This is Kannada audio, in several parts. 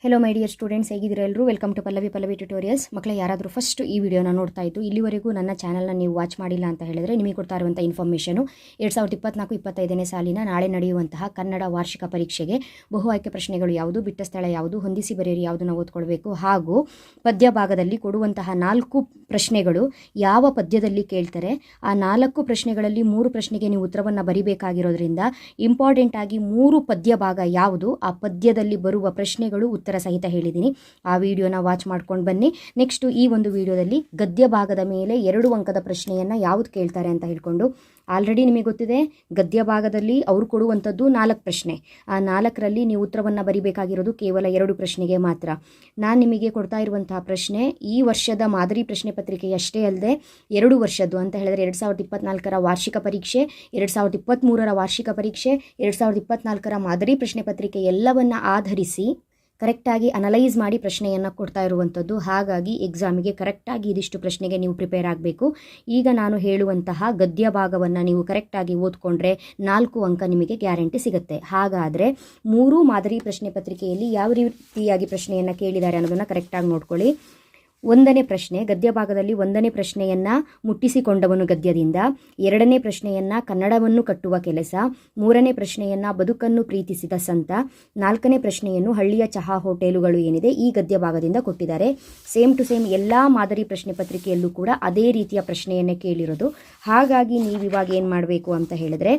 ಹೆಲೋ ಮೈ ಡಿಯರ್ ಸ್ಟೂಡೆಂಟ್ಸ್, ಹೇಗಿದ್ದೀರಾ ಎಲ್ಲರೂ? Welcome to Pallavi tutorials. ಮಕ್ಕಳೇ, ಯಾರಾದರೂ ಫಸ್ಟ್ ಈ ವಿಡಿಯೋನ ನೋಡ್ತಾ ಇದ್ದು ಇಲ್ಲಿವರೆಗೂ ನನ್ನ ಚಾನಲ್ನ ನೀವು ವಾಚ್ ಮಾಡಿಲ್ಲ ಅಂತ ಹೇಳಿದರೆ ನಿಮಗೆ ಕೊಡ್ತಾ ಇರುವಂಥ ಇನ್ಫಾರ್ಮೇಷನು 2024-25ನೇ ಸಾಲಿನ ನಾಳೆ ನಡೆಯುವಂತಹ ಕನ್ನಡ ವಾರ್ಷಿಕ ಪರೀಕ್ಷೆಗೆ ಬಹು ಆಯ್ಕೆ ಪ್ರಶ್ನೆಗಳು ಯಾವುದು, ಬಿಟ್ಟ ಸ್ಥಳ ಯಾವುದು, ಹೊಂದಿಸಿ ಬರೆಯಿರಿ ಯಾವುದನ್ನು ಓದ್ಕೊಳ್ಬೇಕು, ಹಾಗೂ ಪದ್ಯ ಭಾಗದಲ್ಲಿ ಕೊಡುವಂತಹ 4 ಪ್ರಶ್ನೆಗಳು ಯಾವ ಪದ್ಯದಲ್ಲಿ ಕೇಳ್ತಾರೆ, ಆ 4 ಪ್ರಶ್ನೆಗಳಲ್ಲಿ 3 ಪ್ರಶ್ನೆಗೆ ನೀವು ಉತ್ತರವನ್ನು ಬರಿಬೇಕಾಗಿರೋದ್ರಿಂದ ಇಂಪಾರ್ಟೆಂಟ್ ಆಗಿ 3 ಪದ್ಯ ಭಾಗ ಯಾವುದು, ಆ ಪದ್ಯದಲ್ಲಿ ಬರುವ ಪ್ರಶ್ನೆಗಳು ಉತ್ತರ ಸಹಿತ ಹೇಳಿದ್ದೀನಿ. ಆ ವಿಡಿಯೋನ ವಾಚ್ ಮಾಡ್ಕೊಂಡು ಬನ್ನಿ. ನೆಕ್ಸ್ಟು ಈ ಒಂದು ವಿಡಿಯೋದಲ್ಲಿ ಗದ್ಯ ಭಾಗದ ಮೇಲೆ 2 ಅಂಕದ ಪ್ರಶ್ನೆಯನ್ನು ಯಾವುದು ಕೇಳ್ತಾರೆ ಅಂತ ಹೇಳ್ಕೊಂಡು, ಆಲ್ರೆಡಿ ನಿಮಗೆ ಗೊತ್ತಿದೆ ಗದ್ಯ ಭಾಗದಲ್ಲಿ ಅವರು ಕೊಡುವಂಥದ್ದು 4 ಪ್ರಶ್ನೆ. ಆ 4ರಲ್ಲಿ ನೀವು ಉತ್ತರವನ್ನು ಬರಿಬೇಕಾಗಿರೋದು ಕೇವಲ 2 ಪ್ರಶ್ನೆಗೆ ಮಾತ್ರ. ನಾನು ನಿಮಗೆ ಕೊಡ್ತಾ ಇರುವಂತಹ ಪ್ರಶ್ನೆ ಈ ವರ್ಷದ ಮಾದರಿ ಪ್ರಶ್ನೆ ಪತ್ರಿಕೆಯಷ್ಟೇ ಅಲ್ಲದೆ 2 ವರ್ಷದ್ದು ಅಂತ ಹೇಳಿದ್ರೆ 2024ರ ವಾರ್ಷಿಕ ಪರೀಕ್ಷೆ, 2023ರ ವಾರ್ಷಿಕ ಪರೀಕ್ಷೆ, 2024ರ ಮಾದರಿ ಪ್ರಶ್ನೆ ಪತ್ರಿಕೆ ಎಲ್ಲವನ್ನ ಆಧರಿಸಿ ಕರೆಕ್ಟಾಗಿ ಅನಲೈಸ್ ಮಾಡಿ ಪ್ರಶ್ನೆಯನ್ನು ಕೊಡ್ತಾ ಇರುವಂಥದ್ದು. ಹಾಗಾಗಿ ಎಕ್ಸಾಮಿಗೆ ಕರೆಕ್ಟಾಗಿ ಇದಿಷ್ಟು ಪ್ರಶ್ನೆಗೆ ನೀವು ಪ್ರಿಪೇರ್ ಆಗಬೇಕು. ಈಗ ನಾನು ಹೇಳುವಂತಹ ಗದ್ಯ ಭಾಗವನ್ನು ನೀವು ಕರೆಕ್ಟಾಗಿ ಓದ್ಕೊಂಡ್ರೆ 4 ಅಂಕ ನಿಮಗೆ ಗ್ಯಾರಂಟಿ ಸಿಗುತ್ತೆ. ಹಾಗಾದರೆ 3 ಮಾದರಿ ಪ್ರಶ್ನೆ ಪತ್ರಿಕೆಯಲ್ಲಿ ಯಾವ ರೀತಿಯಾಗಿ ಪ್ರಶ್ನೆಯನ್ನು ಕೇಳಿದ್ದಾರೆ ಅನ್ನೋದನ್ನು ಕರೆಕ್ಟಾಗಿ ನೋಡ್ಕೊಳ್ಳಿ. 1ನೇ ಪ್ರಶ್ನೆ, ಗದ್ಯ ಭಾಗದಲ್ಲಿ 1ನೇ ಪ್ರಶ್ನೆಯನ್ನು ಮುಟ್ಟಿಸಿಕೊಂಡವನು ಗದ್ಯದಿಂದ, 2ನೇ ಪ್ರಶ್ನೆಯನ್ನು ಕನ್ನಡವನ್ನು ಕಟ್ಟುವ ಕೆಲಸ, 3ನೇ ಪ್ರಶ್ನೆಯನ್ನು ಬದುಕನ್ನು ಪ್ರೀತಿಸಿದ ಸಂತ, 4ನೇ ಪ್ರಶ್ನೆಯನ್ನು ಹಳ್ಳಿಯ ಚಹಾ ಹೋಟೆಲುಗಳು ಏನಿದೆ ಈ ಗದ್ಯ ಭಾಗದಿಂದ ಕೊಟ್ಟಿದ್ದಾರೆ. ಸೇಮ್ ಟು ಸೇಮ್ ಎಲ್ಲ ಮಾದರಿ ಪ್ರಶ್ನೆ ಪತ್ರಿಕೆಯಲ್ಲೂ ಕೂಡ ಅದೇ ರೀತಿಯ ಪ್ರಶ್ನೆಯನ್ನೇ ಕೇಳಿರೋದು. ಹಾಗಾಗಿ ನೀವು ಇವಾಗ ಏನು ಮಾಡಬೇಕು ಅಂತ ಹೇಳಿದ್ರೆ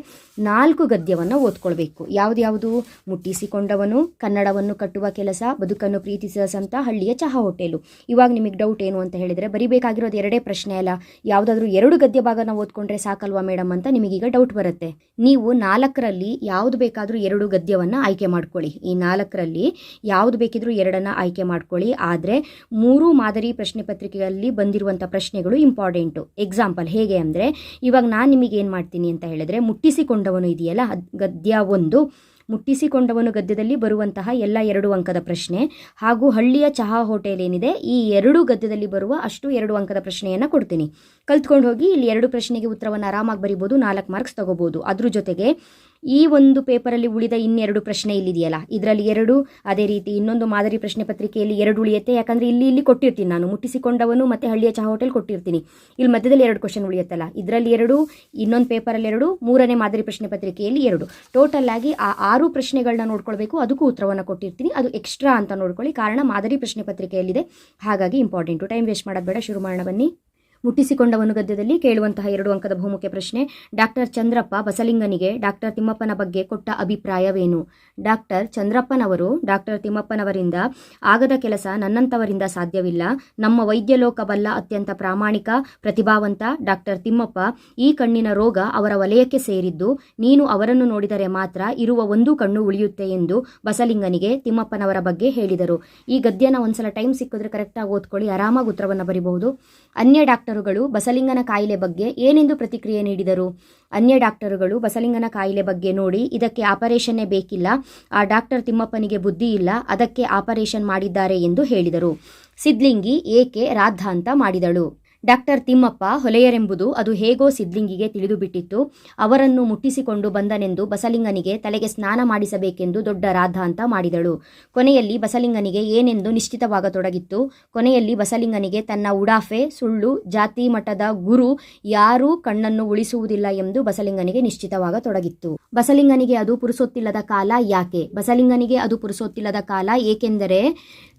4 ಗದ್ಯವನ್ನು ಓದ್ಕೊಳ್ಬೇಕು. ಯಾವುದು? ಮುಟ್ಟಿಸಿಕೊಂಡವನು, ಕನ್ನಡವನ್ನು ಕಟ್ಟುವ ಕೆಲಸ, ಬದುಕನ್ನು ಪ್ರೀತಿಸಿದ ಸಂತ, ಹಳ್ಳಿಯ ಚಹಾ ಹೋಟೆಲು. ಇವಾಗ ನಿಮಗೆ ಡೌಟ್ ಏನು ಅಂತ ಹೇಳಿದರೆ ಬರಿಬೇಕಾಗಿರೋದು 2 ಪ್ರಶ್ನೆ ಅಲ್ಲ, ಯಾವುದಾದ್ರೂ 2 ಗದ್ಯ ಭಾಗನ ಓದ್ಕೊಂಡ್ರೆ ಸಾಕಲ್ವಾ ಮೇಡಮ್ ಅಂತ ನಿಮಗೀಗ ಡೌಟ್ ಬರುತ್ತೆ. ನೀವು 4ರಲ್ಲಿ ಯಾವುದು ಬೇಕಾದರೂ 2 ಗದ್ಯವನ್ನು ಆಯ್ಕೆ ಮಾಡ್ಕೊಳ್ಳಿ. ಈ 4ರಲ್ಲಿ ಯಾವುದು ಬೇಕಿದ್ರೂ 2ಅನ್ನು ಆಯ್ಕೆ ಮಾಡ್ಕೊಳ್ಳಿ. ಆದರೆ 3 ಮಾದರಿ ಪ್ರಶ್ನೆ ಪತ್ರಿಕೆಯಲ್ಲಿ ಬಂದಿರುವಂಥ ಪ್ರಶ್ನೆಗಳು ಇಂಪಾರ್ಟೆಂಟು. ಎಕ್ಸಾಂಪಲ್ ಹೇಗೆ ಅಂದರೆ, ಇವಾಗ ನಾನು ನಿಮಗೆ ಏನು ಮಾಡ್ತೀನಿ ಅಂತ ಹೇಳಿದ್ರೆ, ಮುಟ್ಟಿಸಿಕೊಂಡವನು ಇದೆಯಲ್ಲ ಗದ್ಯ 1, ಮುಟ್ಟಿಸಿಕೊಂಡವನು ಗದ್ಯದಲ್ಲಿ ಬರುವಂತಹ ಎಲ್ಲ 2 ಅಂಕದ ಪ್ರಶ್ನೆ, ಹಾಗೂ ಹಳ್ಳಿಯ ಚಹಾ ಹೋಟೆಲ್ ಏನಿದೆ ಈ 2 ಗದ್ಯದಲ್ಲಿ ಬರುವ ಅಷ್ಟು 2 ಅಂಕದ ಪ್ರಶ್ನೆಯನ್ನು ಕೊಡ್ತೀನಿ. ಕಲ್ತ್ಕೊಂಡು ಹೋಗಿ ಇಲ್ಲಿ 2 ಪ್ರಶ್ನೆಗೆ ಉತ್ತರವನ್ನು ಆರಾಮಾಗಿ ಬರಿಬೋದು, 4 ಮಾರ್ಕ್ಸ್ ತಗೋಬೋದು. ಅದ್ರ ಜೊತೆಗೆ ಈ ಒಂದು ಪೇಪರಲ್ಲಿ ಉಳಿದ 2 ಪ್ರಶ್ನೆ ಇಲ್ಲಿದೆಯಲ್ಲ, ಇದರಲ್ಲಿ 2, ಅದೇ ರೀತಿ ಇನ್ನೊಂದು ಮಾದರಿ ಪ್ರಶ್ನೆ ಪತ್ರಿಕೆಯಲ್ಲಿ 2 ಉಳಿಯುತ್ತೆ. ಯಾಕಂದರೆ ಇಲ್ಲಿ ಕೊಟ್ಟಿರ್ತೀನಿ ನಾನು, ಮುಟ್ಟಿಸಿಕೊಂಡವನು ಮತ್ತು ಹಳ್ಳಿಯ ಚಹಾ ಹೋಟೆಲ್ ಕೊಟ್ಟಿರ್ತೀನಿ. ಇಲ್ಲಿ ಮಧ್ಯದಲ್ಲಿ 2 ಕ್ವಶನ್ ಉಳಿಯುತ್ತಲ್ಲ, ಇದರಲ್ಲಿ 2, ಇನ್ನೊಂದು ಪೇಪರಲ್ಲಿ 2, 3ನೇ ಮಾದರಿ ಪ್ರಶ್ನೆ ಪತ್ರಿಕೆಯಲ್ಲಿ 2. ಟೋಟಲ್ ಆಗಿ ಆ 6 ಪ್ರಶ್ನೆಗಳನ್ನ ನೋಡ್ಕೊಳ್ಬೇಕು. ಅದಕ್ಕೂ ಉತ್ತರವನ್ನು ಕೊಟ್ಟಿರ್ತೀನಿ. ಅದು ಎಕ್ಸ್ಟ್ರಾ ಅಂತ ನೋಡ್ಕೊಳ್ಳಿ, ಕಾರಣ ಮಾದರಿ ಪ್ರಶ್ನೆ ಪತ್ರಿಕೆಯಲ್ಲಿದೆ. ಹಾಗಾಗಿ ಇಂಪಾರ್ಟೆಂಟು. ಟೈಮ್ ವೇಸ್ಟ್ ಮಾಡೋದು ಬೇಡ, ಶುರು ಮಾಡೋಣ ಬನ್ನಿ. ಮುಟ್ಟಿಸಿಕೊಂಡವನು ಗದ್ಯದಲ್ಲಿ ಕೇಳುವಂತಹ 2 ಅಂಕದ ಬಹುಮುಖ್ಯ ಪ್ರಶ್ನೆ, ಡಾಕ್ಟರ್ ಚಂದ್ರಪ್ಪ ಬಸಲಿಂಗನಿಗೆ ಡಾಕ್ಟರ್ ತಿಮ್ಮಪ್ಪನ ಬಗ್ಗೆ ಕೊಟ್ಟ ಅಭಿಪ್ರಾಯವೇನು? ಡಾಕ್ಟರ್ ಚಂದ್ರಪ್ಪನವರು ಡಾಕ್ಟರ್ ತಿಮ್ಮಪ್ಪನವರಿಂದ ಆಗದ ಕೆಲಸ ನನ್ನಂಥವರಿಂದ ಸಾಧ್ಯವಿಲ್ಲ. ನಮ್ಮ ವೈದ್ಯಲೋಕ ಬಲ್ಲ ಅತ್ಯಂತ ಪ್ರಾಮಾಣಿಕ ಪ್ರತಿಭಾವಂತ ಡಾಕ್ಟರ್ ತಿಮ್ಮಪ್ಪ ಈ ಕಣ್ಣಿನ ರೋಗ ಅವರ ವಲಯಕ್ಕೆ ಸೇರಿದ್ದು, ನೀನು ಅವರನ್ನು ನೋಡಿದರೆ ಮಾತ್ರ ಇರುವ ಒಂದು ಕಣ್ಣು ಉಳಿಯುತ್ತೆ ಎಂದು ಬಸಲಿಂಗನಿಗೆ ತಿಮ್ಮಪ್ಪನವರ ಬಗ್ಗೆ ಹೇಳಿದರು. ಈ ಗದ್ಯನ ಒಂದ್ಸಲ ಟೈಮ್ ಸಿಕ್ಕಿದ್ರೆ ಕರೆಕ್ಟಾಗಿ ಓದ್ಕೊಳ್ಳಿ, ಆರಾಮಾಗಿ ಉತ್ತರವನ್ನು ಬರಿಬಹುದು. ಅನ್ಯ ಡಾಕ್ಟರುಗಳು ಬಸಲಿಂಗನ ಕಾಯಿಲೆ ಬಗ್ಗೆ ಏನೆಂದು ಪ್ರತಿಕ್ರಿಯೆ ನೀಡಿದರು? ಅನ್ಯ ಡಾಕ್ಟರುಗಳು ಬಸಲಿಂಗನ ಕಾಯಿಲೆ ಬಗ್ಗೆ ನೋಡಿ, ಇದಕ್ಕೆ ಆಪರೇಷನ್ನೇ ಬೇಕಿಲ್ಲ, ಆ ಡಾಕ್ಟರ್ ತಿಮ್ಮಪ್ಪನಿಗೆ ಬುದ್ಧಿ ಇಲ್ಲ, ಅದಕ್ಕೆ ಆಪರೇಷನ್ ಮಾಡಿದ್ದಾರೆ ಎಂದು ಹೇಳಿದರು. ಸಿದ್ಲಿಂಗಿ ಏಕೆ ರಾದ್ಧಾಂತ ಮಾಡಿದಳು? ಡಾಕ್ಟರ್ ತಿಮ್ಮಪ್ಪ ಹೊಲೆಯರೆಂಬುದು ಅದು ಹೇಗೋ ಸಿದ್ಲಿಂಗಿಗೆ ತಿಳಿದು ಬಿಟ್ಟಿತ್ತು. ಅವರನ್ನು ಮುಟ್ಟಿಸಿಕೊಂಡು ಬಂದನೆಂದು ಬಸಲಿಂಗನಿಗೆ ತಲೆಗೆ ಸ್ನಾನ ಮಾಡಿಸಬೇಕೆಂದು ದೊಡ್ಡ ರಾದ್ಧಾಂತ ಮಾಡಿದಳು. ಕೊನೆಯಲ್ಲಿ ಬಸಲಿಂಗನಿಗೆ ಏನೆಂದು ನಿಶ್ಚಿತವಾಗತೊಡಗಿತ್ತು. ಕೊನೆಯಲ್ಲಿ ಬಸಲಿಂಗನಿಗೆ ತನ್ನ ಉಡಾಫೆ, ಸುಳ್ಳು, ಜಾತಿ ಮಠದ ಗುರು ಯಾರೂ ಕಣ್ಣನ್ನು ಉಳಿಸುವುದಿಲ್ಲ ಎಂದು ಬಸಲಿಂಗನಿಗೆ ನಿಶ್ಚಿತವಾಗತೊಡಗಿತ್ತು. ಬಸಲಿಂಗನಿಗೆ ಅದು ಪುರುಸೊತ್ತಿಲ್ಲದ ಕಾಲ ಯಾಕೆ? ಬಸಲಿಂಗನಿಗೆ ಅದು ಪುರುಸೊತ್ತಿಲ್ಲದ ಕಾಲ ಏಕೆಂದರೆ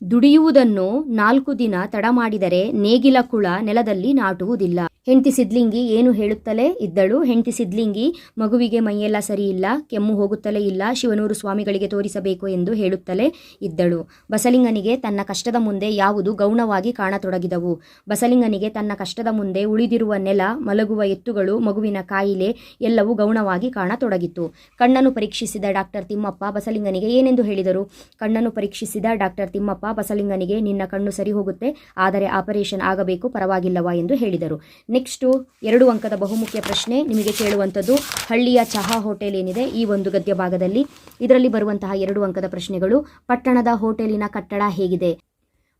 ದುಡಿಯುವುದನ್ನು 4 ದಿನ ತಡ ಮಾಡಿದರೆ ನೇಗಿಲ ಕುಳ ನೆಲದಲ್ಲಿ ನಾಟುವುದಿಲ್ಲ. ಹೆಂಡತಿ ಸಿದ್ಲಿಂಗಿ ಏನು ಹೇಳುತ್ತಲೇ ಇದ್ದಳು? ಹೆಂಡತಿ ಸಿದ್ಲಿಂಗಿ ಮಗುವಿಗೆ ಮೈಯೆಲ್ಲ ಸರಿಯಿಲ್ಲ, ಕೆಮ್ಮು ಹೋಗುತ್ತಲೇ ಇಲ್ಲ, ಶಿವನೂರು ಸ್ವಾಮಿಗಳಿಗೆ ತೋರಿಸಬೇಕು ಎಂದು ಹೇಳುತ್ತಲೇ ಇದ್ದಳು. ಬಸಲಿಂಗನಿಗೆ ತನ್ನ ಕಷ್ಟದ ಮುಂದೆ ಯಾವುದು ಗೌಣವಾಗಿ ಕಾಣತೊಡಗಿದವು. ಬಸಲಿಂಗನಿಗೆ ತನ್ನ ಕಷ್ಟದ ಮುಂದೆ ಉಳಿದಿರುವ ನೆಲ, ಮಲಗುವ ಎತ್ತುಗಳು, ಮಗುವಿನ ಕಾಯಿಲೆ ಎಲ್ಲವೂ ಗೌಣವಾಗಿ ಕಾಣತೊಡಗಿತು. ಕಣ್ಣನ್ನು ಪರೀಕ್ಷಿಸಿದ ಡಾಕ್ಟರ್ ತಿಮ್ಮಪ್ಪ ಬಸಲಿಂಗನಿಗೆ ಏನೆಂದು ಹೇಳಿದರು? ಕಣ್ಣನ್ನು ಪರೀಕ್ಷಿಸಿದ ಡಾಕ್ಟರ್ ತಿಮ್ಮಪ್ಪ ಬಸಲಿಂಗನಿಗೆ ನಿನ್ನ ಕಣ್ಣು ಸರಿ ಹೋಗುತ್ತೆ, ಆದರೆ ಆಪರೇಷನ್ ಆಗಬೇಕು, ಪರವಾಗಿಲ್ಲವಾ ಎಂದು ಹೇಳಿದರು. ನೆಕ್ಸ್ಟು 2 ಅಂಕದ ಬಹುಮುಖ್ಯ ಪ್ರಶ್ನೆ ನಿಮಗೆ ಕೇಳುವಂಥದ್ದು ಹಳ್ಳಿಯ ಚಹಾ ಹೋಟೆಲ್ ಏನಿದೆ ಈ ಒಂದು ಗದ್ಯ ಭಾಗದಲ್ಲಿ, ಇದರಲ್ಲಿ ಬರುವಂತಹ 2 ಅಂಕದ ಪ್ರಶ್ನೆಗಳು, ಪಟ್ಟಣದ ಹೋಟೆಲಿನ ಕಟ್ಟಡ ಹೇಗಿದೆ?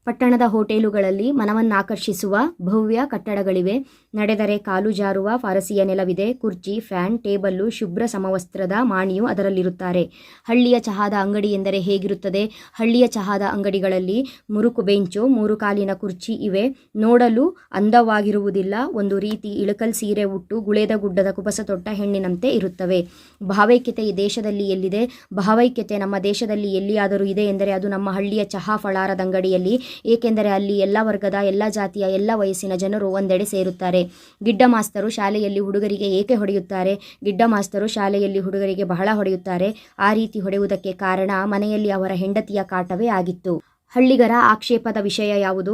ಪಟ್ಟಣದ ಹೋಟೆಲುಗಳಲ್ಲಿ ಮನವನ್ನಾಕರ್ಷಿಸುವ ಭವ್ಯ ಕಟ್ಟಡಗಳಿವೆ. ನಡೆದರೆ ಕಾಲು ಜಾರುವ ಫಾರಸಿಯ ನೆಲವಿದೆ. ಕುರ್ಚಿ, ಫ್ಯಾನ್, ಟೇಬಲ್ಲು, ಶುಭ್ರ ಸಮವಸ್ತ್ರದ ಮಾಣಿಯು ಅದರಲ್ಲಿರುತ್ತಾರೆ. ಹಳ್ಳಿಯ ಚಹಾದ ಅಂಗಡಿ ಎಂದರೆ ಹೇಗಿರುತ್ತದೆ? ಹಳ್ಳಿಯ ಚಹಾದ ಅಂಗಡಿಗಳಲ್ಲಿ ಮುರುಕು ಬೆಂಚು, 3 ಕಾಲಿನ ಕುರ್ಚಿ ಇವೆ. ನೋಡಲು ಅಂದವಾಗಿರುವುದಿಲ್ಲ. ಒಂದು ರೀತಿ ಇಳಕಲ್ ಸೀರೆ ಉಟ್ಟು ಗುಳೇದ ಗುಡ್ಡದ ಕುಬಸ ತೊಟ್ಟ ಹೆಣ್ಣಿನಂತೆ ಇರುತ್ತವೆ. ಭಾವೈಕ್ಯತೆ ಈ ದೇಶದಲ್ಲಿ ಎಲ್ಲಿದೆ? ಭಾವೈಕ್ಯತೆ ನಮ್ಮ ದೇಶದಲ್ಲಿ ಎಲ್ಲಿಯಾದರೂ ಇದೆ ಎಂದರೆ ಅದು ನಮ್ಮ ಹಳ್ಳಿಯ ಚಹಾ ಫಳಾರದ ಅಂಗಡಿಯಲ್ಲಿ. ಏಕೆಂದರೆ ಅಲ್ಲಿ ಎಲ್ಲ ವರ್ಗದ, ಎಲ್ಲ ಜಾತಿಯ, ಎಲ್ಲ ವಯಸ್ಸಿನ ಜನರು ಒಂದೆಡೆ ಸೇರುತ್ತಾರೆ. ಗಿಡ್ಡ ಮಾಸ್ತರು ಶಾಲೆಯಲ್ಲಿ ಹುಡುಗರಿಗೆ ಏಕೆ ಹೊಡೆಯುತ್ತಾರೆ? ಗಿಡ್ಡ ಮಾಸ್ತರು ಶಾಲೆಯಲ್ಲಿ ಹುಡುಗರಿಗೆ ಬಹಳ ಹೊಡೆಯುತ್ತಾರೆ. ಆ ರೀತಿ ಹೊಡೆಯುವುದಕ್ಕೆ ಕಾರಣ ಮನೆಯಲ್ಲಿ ಅವರ ಹೆಂಡತಿಯ ಕಾಟವೇ ಆಗಿತ್ತು. ಹಳ್ಳಿಗರ ಆಕ್ಷೇಪದ ವಿಷಯ ಯಾವುದು?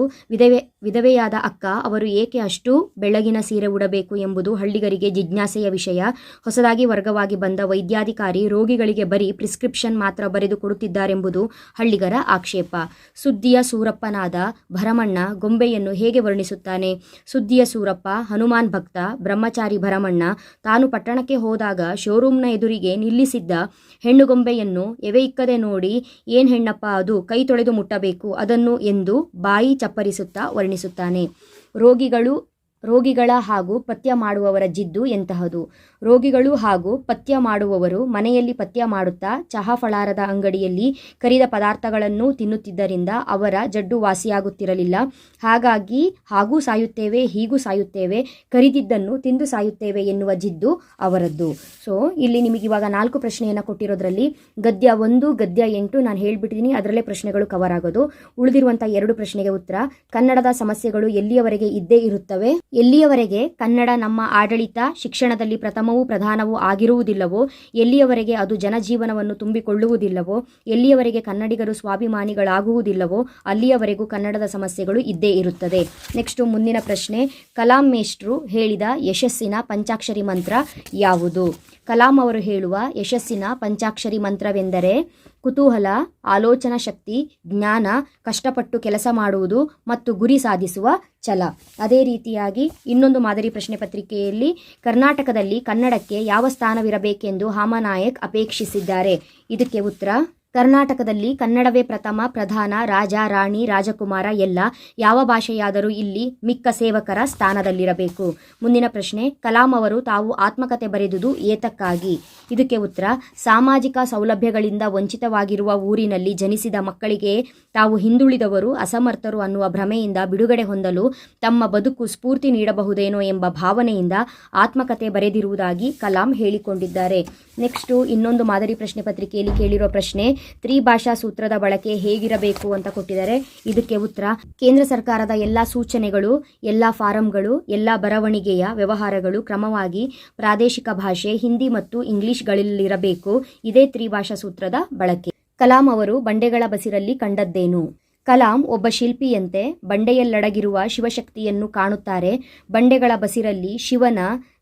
ವಿಧವೆಯಾದ ಅಕ್ಕ ಅವರು ಏಕೆ ಅಷ್ಟು ಬೆಳಗಿನ ಸೀರೆ ಉಡಬೇಕು ಎಂಬುದು ಹಳ್ಳಿಗರಿಗೆ ಜಿಜ್ಞಾಸೆಯ ವಿಷಯ. ಹೊಸದಾಗಿ ವರ್ಗವಾಗಿ ಬಂದ ವೈದ್ಯಾಧಿಕಾರಿ ರೋಗಿಗಳಿಗೆ ಬರೀ ಪ್ರಿಸ್ಕ್ರಿಪ್ಷನ್ ಮಾತ್ರ ಬರೆದು ಕೊಡುತ್ತಿದ್ದಾರೆಂಬುದು ಹಳ್ಳಿಗರ ಆಕ್ಷೇಪ. ಸುದ್ದಿಯ ಸೂರಪ್ಪನಾದ ಭರಮಣ್ಣ ಗೊಂಬೆಯನ್ನು ಹೇಗೆ ವರ್ಣಿಸುತ್ತಾನೆ? ಸುದ್ದಿಯ ಸೂರಪ್ಪ ಹನುಮಾನ್ ಭಕ್ತ, ಬ್ರಹ್ಮಚಾರಿ ಭರಮಣ್ಣ ತಾನು ಪಟ್ಟಣಕ್ಕೆ ಹೋದಾಗ ಶೋರೂಮ್ನ ಎದುರಿಗೆ ನಿಲ್ಲಿಸಿದ್ದ ಹೆಣ್ಣುಗೊಂಬೆಯನ್ನು ಎವೆ ಇಕ್ಕದೆ ನೋಡಿ, ಏನ್ ಹೆಣ್ಣಪ್ಪ ಅದು, ಕೈ ತೊಳೆದು ಮುಟ್ಟಬೇಕು ಅದನ್ನು ಎಂದು ಬಾಯಿ ಚಪ್ಪರಿಸುತ್ತಾ ವರ್ಣಿಸುತ್ತಾನೆ. ರೋಗಿಗಳ ಹಾಗೂ ಪಥ್ಯ ಮಾಡುವವರ ಜಿದ್ದು ಎಂತಹದು? ರೋಗಿಗಳು ಹಾಗೂ ಪಥ್ಯ ಮಾಡುವವರು ಮನೆಯಲ್ಲಿ ಪಥ್ಯ ಮಾಡುತ್ತಾ ಚಹಾ ಫಳಾರದ ಅಂಗಡಿಯಲ್ಲಿ ಕರಿದ ಪದಾರ್ಥಗಳನ್ನು ತಿನ್ನುತ್ತಿದ್ದರಿಂದ ಅವರ ಜಡ್ಡು ವಾಸಿಯಾಗುತ್ತಿರಲಿಲ್ಲ. ಹಾಗಾಗಿ ಹಾಗೂ ಸಾಯುತ್ತೇವೆ, ಹೀಗೂ ಸಾಯುತ್ತೇವೆ, ಕರಿದಿದ್ದನ್ನು ತಿಂದು ಸಾಯುತ್ತೇವೆ ಎನ್ನುವ ಜಿದ್ದು ಅವರದ್ದು. ಸೊ ಇಲ್ಲಿ ನಿಮಗೆ ಇವಾಗ 4 ಪ್ರಶ್ನೆಯನ್ನು ಕೊಟ್ಟಿರೋದ್ರಲ್ಲಿ ಗದ್ಯ 1, ಗದ್ಯ 8 ನಾನು ಹೇಳ್ಬಿಟ್ಟಿದ್ದೀನಿ. ಅದರಲ್ಲೇ ಪ್ರಶ್ನೆಗಳು ಕವರ್ ಆಗೋದು. ಉಳಿದಿರುವಂಥ 2 ಪ್ರಶ್ನೆಗೆ ಉತ್ತರ. ಕನ್ನಡದ ಸಮಸ್ಯೆಗಳು ಎಲ್ಲಿಯವರೆಗೆ ಇದ್ದೇ ಇರುತ್ತವೆ? ಎಲ್ಲಿಯವರೆಗೆ ಕನ್ನಡ ನಮ್ಮ ಆಡಳಿತ ಶಿಕ್ಷಣದಲ್ಲಿ ಪ್ರಥಮವೂ ಪ್ರಧಾನವೂ ಆಗಿರುವುದಿಲ್ಲವೋ, ಎಲ್ಲಿಯವರೆಗೆ ಅದು ಜನಜೀವನವನ್ನು ತುಂಬಿಕೊಳ್ಳುವುದಿಲ್ಲವೋ, ಎಲ್ಲಿಯವರೆಗೆ ಕನ್ನಡಿಗರು ಸ್ವಾಭಿಮಾನಿಗಳಾಗುವುದಿಲ್ಲವೋ ಅಲ್ಲಿಯವರೆಗೂ ಕನ್ನಡದ ಸಮಸ್ಯೆಗಳು ಇದ್ದೇ ಇರುತ್ತದೆ. ನೆಕ್ಸ್ಟ್ ಮುಂದಿನ ಪ್ರಶ್ನೆ, ಕಲಾಂ ಮೇಷ್ಟ್ರು ಹೇಳಿದ ಯಶಸ್ಸಿನ ಪಂಚಾಕ್ಷರಿ ಮಂತ್ರ ಯಾವುದು? ಕಲಾಂ ಅವರು ಹೇಳುವ ಯಶಸ್ಸಿನ ಪಂಚಾಕ್ಷರಿ ಮಂತ್ರವೆಂದರೆ ಕುತೂಹಲ, ಆಲೋಚನಾ ಶಕ್ತಿ, ಜ್ಞಾನ, ಕಷ್ಟಪಟ್ಟು ಕೆಲಸ ಮಾಡುವುದು ಮತ್ತು ಗುರಿ ಸಾಧಿಸುವ ಛಲ. ಅದೇ ರೀತಿಯಾಗಿ ಇನ್ನೊಂದು ಮಾದರಿ ಪ್ರಶ್ನೆ ಪತ್ರಿಕೆಯಲ್ಲಿ ಕರ್ನಾಟಕದಲ್ಲಿ ಕನ್ನಡಕ್ಕೆ ಯಾವ ಸ್ಥಾನವಿರಬೇಕೆಂದು ಹಾಮನಾಯಕ್ ಅಪೇಕ್ಷಿಸಿದ್ದಾರೆ? ಇದಕ್ಕೆ ಉತ್ತರ, ಕರ್ನಾಟಕದಲ್ಲಿ ಕನ್ನಡವೇ ಪ್ರಥಮ, ಪ್ರಧಾನ, ರಾಜ, ರಾಣಿ, ರಾಜಕುಮಾರ ಎಲ್ಲ ಯಾವ ಭಾಷೆಯಾದರೂ ಇಲ್ಲಿ ಮಿಕ್ಕ ಸೇವಕರ ಸ್ಥಾನದಲ್ಲಿರಬೇಕು. ಮುಂದಿನ ಪ್ರಶ್ನೆ, ಕಲಾಂ ಅವರು ತಾವು ಆತ್ಮಕಥೆ ಬರೆದುದು ಏತಕ್ಕಾಗಿ? ಇದಕ್ಕೆ ಉತ್ತರ, ಸಾಮಾಜಿಕ ಸೌಲಭ್ಯಗಳಿಂದ ವಂಚಿತವಾಗಿರುವ ಊರಿನಲ್ಲಿ ಜನಿಸಿದ ಮಕ್ಕಳಿಗೆ ತಾವು ಹಿಂದುಳಿದವರು, ಅಸಮರ್ಥರು ಅನ್ನುವ ಭ್ರಮೆಯಿಂದ ಬಿಡುಗಡೆ ಹೊಂದಲು ತಮ್ಮ ಬದುಕು ಸ್ಫೂರ್ತಿ ನೀಡಬಹುದೇನೋ ಎಂಬ ಭಾವನೆಯಿಂದ ಆತ್ಮಕಥೆ ಬರೆದಿರುವುದಾಗಿ ಕಲಾಂ ಹೇಳಿಕೊಂಡಿದ್ದಾರೆ. ನೆಕ್ಸ್ಟು ಇನ್ನೊಂದು ಮಾದರಿ ಪ್ರಶ್ನೆ ಪತ್ರಿಕೆಯಲ್ಲಿ ಕೇಳಿರೋ ಪ್ರಶ್ನೆ, ತ್ರಿಭಾಷಾ ಸೂತ್ರದ ಬಳಕೆ ಹೇಗಿರಬೇಕು ಅಂತ ಕೊಟ್ಟಿದ್ದಾರೆ. ಇದಕ್ಕೆ ಉತ್ತರ, ಕೇಂದ್ರ ಸರ್ಕಾರದ ಎಲ್ಲ ಸೂಚನೆಗಳು, ಎಲ್ಲ ಫಾರಂಗಳು, ಎಲ್ಲ ಬರವಣಿಗೆಯ ವ್ಯವಹಾರಗಳು ಕ್ರಮವಾಗಿ ಪ್ರಾದೇಶಿಕ ಭಾಷೆ ಹಿಂದಿ ಮತ್ತು ಇಂಗ್ಲಿಷ್ಗಳಲ್ಲಿರಬೇಕು. ಇದೇ ತ್ರಿಭಾಷಾ ಸೂತ್ರದ ಬಳಕೆ. ಕಲಾಂ ಅವರು ಬಂಡೆಗಳ ಬಸಿರಲ್ಲಿ ಕಂಡದ್ದೇನು? ಕಲಾಂ ಒಬ್ಬ ಶಿಲ್ಪಿಯಂತೆ ಬಂಡೆಯಲ್ಲಡಗಿರುವ ಶಿವಶಕ್ತಿಯನ್ನು ಕಾಣುತ್ತಾರೆ. ಬಂಡೆಗಳ ಬಸಿರಲ್ಲಿ ಶಿವನ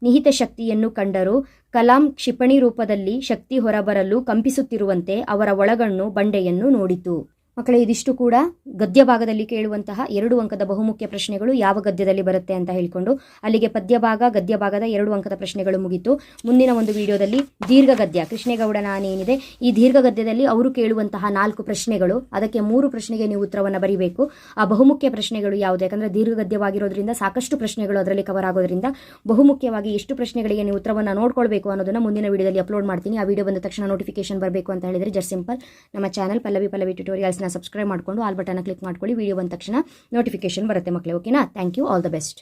ನಿಹಿತ ಶಕ್ತಿಯನ್ನು ಕಂಡರು. ಕಲಾಂ ಕ್ಷಿಪಣಿ ರೂಪದಲ್ಲಿ ಶಕ್ತಿ ಹೊರಬರಲು ಕಂಪಿಸುತ್ತಿರುವಂತೆ ಅವರ ಒಳಗಣ್ಣು ಬಂಡೆಯನ್ನು ನೋಡಿತು. ಮಕ್ಕಳೇ, ಇದಿಷ್ಟು ಕೂಡ ಗದ್ಯ ಭಾಗದಲ್ಲಿ ಕೇಳುವಂತಹ 2 ಅಂಕದ ಬಹುಮುಖ್ಯ ಪ್ರಶ್ನೆಗಳು ಯಾವ ಗದ್ಯದಲ್ಲಿ ಬರುತ್ತೆ ಅಂತ ಹೇಳಿಕೊಂಡು ಅಲ್ಲಿಗೆ ಪದ್ಯ ಭಾಗ, ಗದ್ಯ ಭಾಗದ 2 ಅಂಕದ ಪ್ರಶ್ನೆಗಳು ಮುಗಿತು. ಮುಂದಿನ ಒಂದು ವಿಡಿಯೋದಲ್ಲಿ ದೀರ್ಘ ಗದ್ಯ ಕೃಷ್ಣೇಗೌಡ ನಾನೇನಿದೆ ಈ ದೀರ್ಘ ಗದ್ಯದಲ್ಲಿ ಅವರು ಕೇಳುವಂತಹ 4 ಪ್ರಶ್ನೆಗಳು, ಅದಕ್ಕೆ 3 ಪ್ರಶ್ನೆಗೆ ನೀವು ಉತ್ತರವನ್ನು ಬರೀಬೇಕು. ಆ ಬಹುಮುಖ್ಯ ಪ್ರಶ್ನೆಗಳು ಯಾವುದು? ಯಾಕಂದರೆ ದೀರ್ಘ ಗದ್ಯವಾಗಿರೋದ್ರಿಂದ ಸಾಕಷ್ಟು ಪ್ರಶ್ನೆಗಳು ಅದರಲ್ಲಿ ಕವರ್ ಆಗೋದ್ರಿಂದ ಬಹುಮುಖ್ಯವಾಗಿ ಎಷ್ಟು ಪ್ರಶ್ನೆಗಳಿಗೆ ನೀವು ಉತ್ತರವನ್ನು ನೋಡ್ಕೊಳ್ಬೇಕು ಅನ್ನೋದನ್ನು ಮುಂದಿನ ವಿಡಿಯೋದಲ್ಲಿ ಅಪ್ಲೋಡ್ ಮಾಡ್ತೀನಿ. ಆ ವಿಡಿಯೋ ಬಂದ ತಕ್ಷಣ ನೋಟಿಫಿಕೇಶನ್ ಬರಬೇಕು ಅಂತ ಹೇಳಿದರೆ ಜಸ್ಟ್ ಸಿಂಪಲ್ ನಮ್ಮ ಚಾನಲ್ ಪಲ್ಲವಿ ಟ್ಯುಟೋರಿಯಲ್ಸ್ ಸಬ್ಸ್ಕ್ರೈಬ್ ಮಾಡಿಕೊಂಡು ಆಲ್ ಬಟನ್ ಕ್ಲಿಕ್ ಮಾಡ್ಕೊಳ್ಳಿ. ವಿಡಿಯೋ ಬಂದ ತಕ್ಷಣ ನೋಟಿಫಿಕೇಶನ್ ಬರುತ್ತೆ ಮಕ್ಕಳೇ. ಓಕೆನಾ? Thank you. All the best.